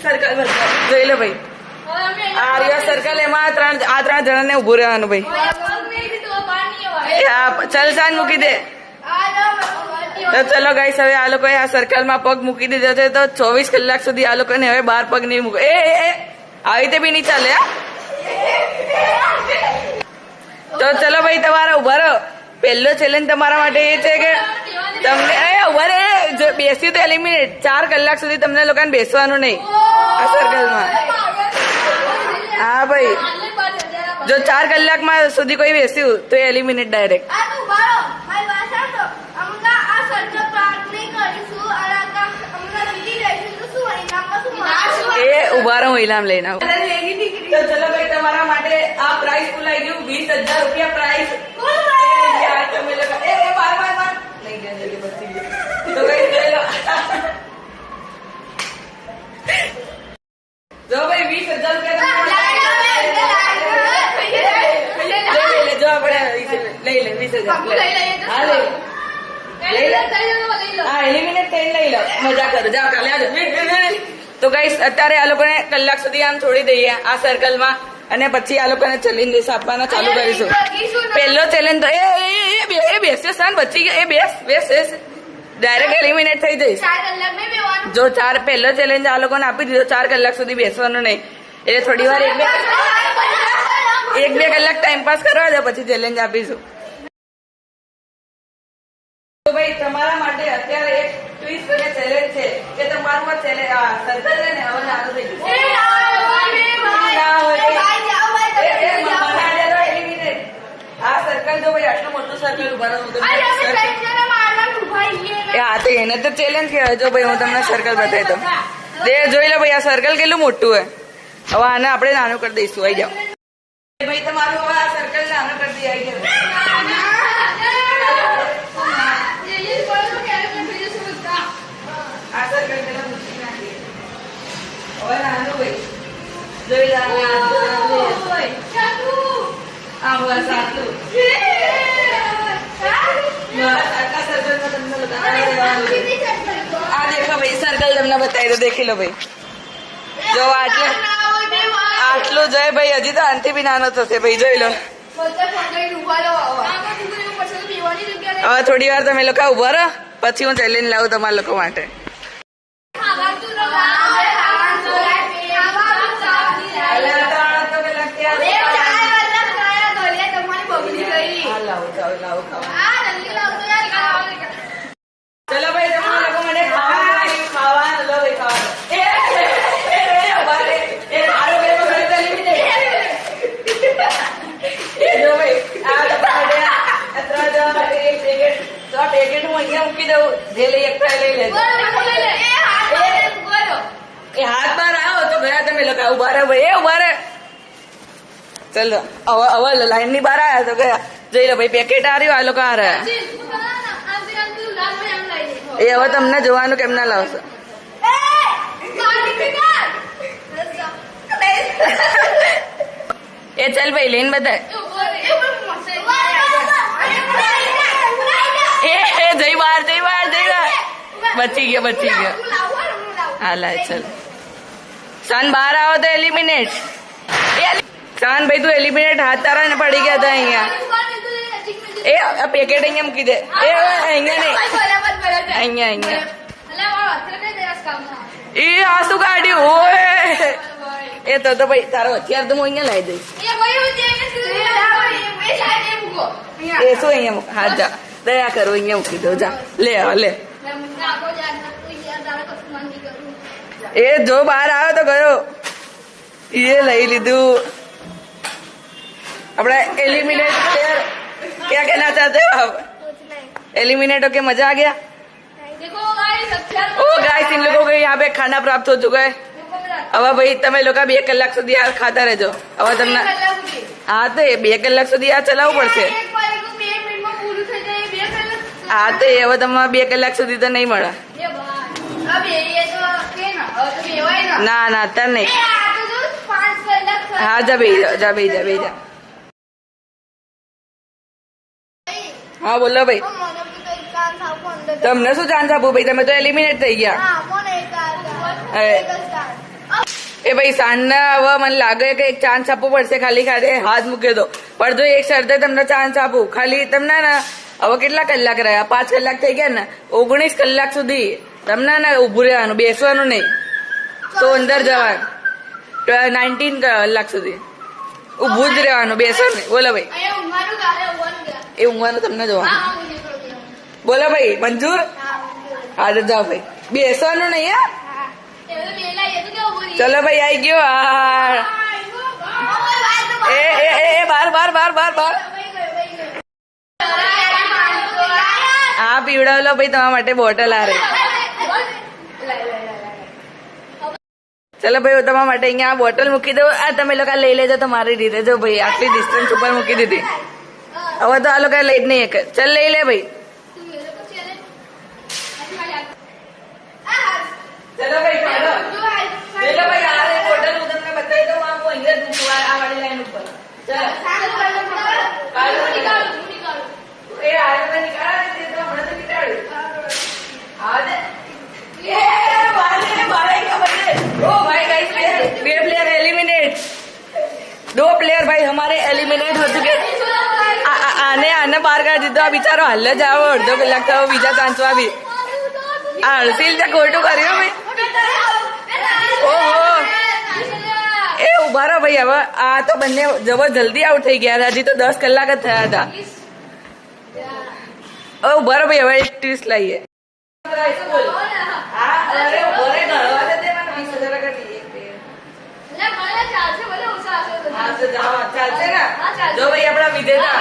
Circle જોઈ લો ભાઈ, આ રહ્યો સર્કલ, એમાં આ ત્રણ જણાને ઉભું રહેવાનું ભાઈ. ચલ સાંજ મૂકી દે. તો ચલો ગાઈસ, હવે આ લોકોએ આ સર્કલમાં પગ મૂકી દીધો છે, તો 24 કલાક સુધી આ લોકોને હવે બહાર પગ નહીં મૂકે. આવી રીતે બી નહીં ચાલે. તો ચલો ભાઈ, તમારા ઉભા રહો. પહેલો ચેલેન્જ તમારા માટે એ છે કે તમને ઉભા રહે બેસી તો એલિમિનેટ. 4 કલાક સુધી તમને લોકોને બેસવાનું નહીં આ સર્કલમાં. હા ભાઈ, જો 4 કલાકમાં સુધી કોઈ બેસ્યું તો એલિમિનેટ ડાયરેક્ટ. એ ઉભા રહો, ઇનામ લઈને આવો. તો ચલો ભાઈ, તમારા માટે આ પ્રાઇઝ ખુલાઈ ગયું. 20,000 રૂપિયા પ્રાઇઝ. જો ભાઈ 20,000 રૂપિયા જો આપણે લઈ લે 20,000. હા, એલિમિનેટ થઈને લઈ લો. મજા કરો, જાઓ કાલે આવજો. તો ગાઈસ, અત્યારે આ લોકોને કલાક સુધી આમ છોડી દઈએ આ સર્કલમાં, અને પછી આ લોકોને ચેલેન્જીસ આપવાના ચાલુ કરીશું. પહેલો ચેલેન્જ તો એ બેસે સાન બચી ગયા. એ બેસ ડાયરેક્ટ એલિમિનેટ થઈ જઈશ. જો પહેલો ચેલેન્જ આ લોકોને આપી દીધો, 4 કલાક સુધી બેસવાનું નહીં. એટલે થોડી વાર 1-2 કલાક ટાઈમ પાસ કરવા દો, પછી ચેલેન્જ આપીશું. તો ભાઈ, તમારા માટે અત્યારે એક ટ્વિસ્ટ અને ચેલેન્જ છે કે તમારું આ ચેલેન્જ સર્કલ છે ને હવે નાનું થઈ ગયું. આ સર્કલ જો ભાઈ, આટલું મોટું સર્કલ ઉભા રહો. હા, તો એને તો ચેલેન્જ કહેવાય. જો ભાઈ, હું તમને સર્કલ બતાવી દઉં. જોઈ લો ભાઈ, આ સર્કલ કેટલું મોટું હોય. હવે આને આપણે નાનું કરી દઈશું. આવી જાઓ ભાઈ, તમારું હવે આ સર્કલ નાનું કરી દઈએ. આવી જાઓ. આ સર્કલ પેલા મૂકી નાખીએ. હવે નાનું ભાઈ જોઈ લો. આ બસ આટલું. આ દેખો ભાઈ, સર્કલ તમને બતાવી દો. દેખી લો ભાઈ, જો આટલું જોઈ ભાઈ. હજી તો આનથી બી નાનો થશે ભાઈ. જોઈ લો. હવે થોડી વાર તમે લોકો ઉભા રહો, પછી હું ચેલેન્જ લાવું તમારા લોકો માટે. ચલો ભાઈ, તમારા લોકો મને ખાવાનું લો ભાઈ, પેકેટ હું અહીંયા મૂકી દઉં. જે લઈ એકતા લઈ લેજો. એ હાથ બહાર આવો તો ગયા તમે લોકો. ઉભા રહે ભાઈ, ઉભા રહે. ચલો, હવે લાઈન ની બહાર આવ્યા તો ગયા. જોઈ લો ભાઈ, પેકેટ આ રહ્યું. આ લોકો આ રહ્યા. એ હવે તમને જોવાનું કેમ ના લાવશો. એ ચાલ ભાઈ, લઈને બતાય. જઈ બહાર. બચી ગયા. હા લાય, ચલ શાન બહાર આવો તો એલિમિનેટ. શાન ભાઈ, તું એલિમિનેટ. હાથ તારા ને પડી ગયા હતા અહીંયા. એ પેકેટ અહીંયા મૂકી દે. અહીંયા નહીં, એ આ શું કાઢ્યું? ઓય, એ તો ભાઈ તારો હથિયાર તો હું અહીંયા લાવી દઈશ. એ શું અહીંયા મૂક? હા જા, દયા કરો, અહીંયા મૂકી દો. જા, લે લે. એ જો બહાર આવ્યો તો ગયો. એ લઈ લીધું. આપણે एलिमिनेट क्या कहना चाहते हो आप? एलिमिनेट होके मजा आ गया? ओ गाइस, इन लोगों को यहाँ पे खाना प्राप्त हो चुका है. હવે ભાઈ તમે લોકો 2 કલાક સુધી આ ખાતા રહેજો. હવે તમને હા તો 2 કલાક સુધી આ ચલાવવું પડશે. હા તો હવે તમારે 2 કલાક સુધી તો નહીં મળે. ના અત્યારે નહીં. હા જા ભાઈ. હા બોલો ભાઈ, તમને શું ચાન્સ આપું ભાઈ? તમે તો એલિમિનેટ થઈ ગયા. એ ભાઈ સાંજના હવે મને લાગે કે એક ચાન્સ આપવો પડશે, ખાલી ખાલી હાથ મૂકી દો. પણ જો એક શરતે તમને ચાન્સ આપું, ખાલી તમને ને હવે કેટલા કલાક રહ્યા, 5 કલાક થઈ ગયા ને, 19 કલાક સુધી તમને ને ઉભું રહેવાનું, બેસવાનું નહીં, તો અંદર જવાનું. 19 કલાક સુધી ઉભું જ રહેવાનું, બેસવાનું નહીં. બોલો ભાઈ, એ ઊંઘવાનું તમને જોવાનું. બોલો ભાઈ, મંજૂર? હા તો જાઓ ભાઈ, બેસવાનું નહીં. હા ચલો ભાઈ, આવી ગયો. એ બાર આ પીવડાવેલો ભાઈ તમારા માટે બોટલ આ રે. ચલો ભાઈ, હું તમારા માટે અહીંયા આ બોટલ મૂકી દઉં. આ તમે લોકો લઈ લેજો તમારી રીતે. જો ભાઈ, આટલી ડિસ્ટન્સ ઉપર મૂકી દીધી. હવે તો આ લોકો લઈ જ નહીં એક. ચલ લઈ લે ભાઈ. ચલો ભાઈ, ચલો ભાઈ, આ રે બોટલ હું તમને બતાવી દઉં. આ હું અહીંયા જ મૂકું, આ વાળી લાઈન ઉપર. ચલો એ આ લોકો નીકાળે છે, તો હમણાં તો નીકાળ્યું. આ દે બે प्लेयर एलिमिनेट, 2 प्लेयर भाई हमारे एलिमिनेट हो चुके. आने बार कर દીધો. આ બિચારો હાલ જ આવો, અડધો કલાક થયો બીજા ચાન્સમાં આવી. આ હર્ષિલ તે ખોટું કર્યું ભાઈ. ઓહો, એ ઉભા રહો ભાઈ. હવે આ તો બંને જબર જલ્દી આઉટ થઈ ગયા હતા. હજી તો 10 કલાક જ થયા હતા. ઉભા રહો ભાઈ, હવે એક ટ્વિસ્ટ લાવીએ. ચાલશે ને? જો ભાઈ આપડા વિજેતા